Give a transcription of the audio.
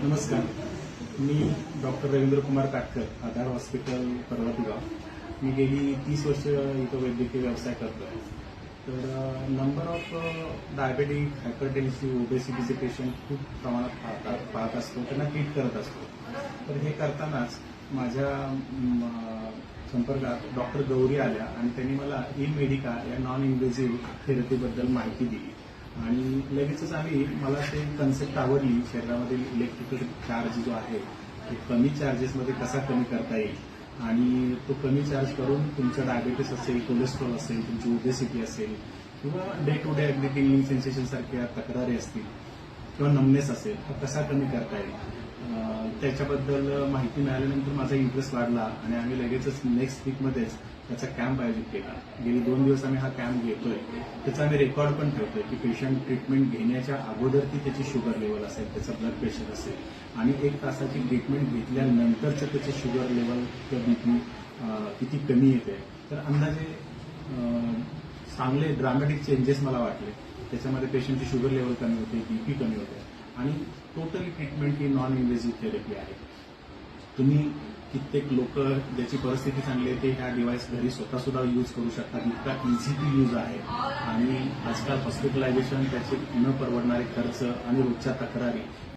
नमस्कार. मी doctor Ravindra Kumar Katkar, Aadhaar hospital Parvatigaon. मी गेली 30 वर्ष इथं वैद्यकीय व्यवसाय करतोय. तर नंबर ऑफ डायबेटिक, हायपरटेन्सिव्ह, ओबेसिटीचे पेशंट खूप प्रमाणात पाहत असतो, त्यांना ट्रीट करत असतो. तर हे करतानाच माझ्या संपर्कात डॉक्टर गौरी आल्या आणि त्यांनी मला ई मेडिका या नॉन इन्व्हेसिव्ह थेरपीबद्दल माहिती दिली. आणि लगेचच मला ते कन्सेप्ट आवडली. शरीरामधील इलेक्ट्रिकल चार्ज जो आहे तो कमी चार्जेसमध्ये कसा कमी करता येईल आणि तो कमी चार्ज करून तुमचं डायबेटीस असेल, कोलेस्ट्रॉल असेल, तुमची ओबेसिटी असेल किंवा डे टू डे अगदी टिंगलिंग सेन्सेशन सारख्या तक्रारी असतील किंवा नमनेस असेल तर कसा कमी करता येईल त्याच्याबद्दल माहिती मिळाल्यानंतर माझा इंटरेस्ट वाढला आणि आम्ही लगेचच नेक्स्ट वीकमध्येच त्याचा कॅम्प आयोजित केला. गेली 2 दिवस आम्ही हा कॅम्प घेतोय. त्याचा आम्ही रेकॉर्ड पण ठेवतोय की पेशंट ट्रीटमेंट घेण्याच्या अगोदर ती त्याची शुगर लेवल असेल, त्याचं ब्लड प्रेशर असेल आणि 1 तासाची ट्रीटमेंट घेतल्यानंतरचं त्याचे शुगर लेवल किंवा बीपी किती कमी येते. तर अंदाजे चांगले ड्रामॅटिक चेंजेस मला वाटले. त्याच्यामध्ये पेशंटची शुगर लेवल कमी होते, बीपी कमी होते आणि टोटली ट्रीटमेंट ही नॉन इन्व्हेसिव्ह थेरपी आहे. तुम्ही कित्येक लोक ज्याची परिस्थिती चांगली आहे ते ह्या डिव्हाइस घरी स्वतः सुद्धा यूज करू शकतात. इतका इझी टू यूज आहे आणि आजकाल हॉस्पिटलायझेशन, त्याचे न परवडणारे खर्च आणि रोजच्या तक्रारी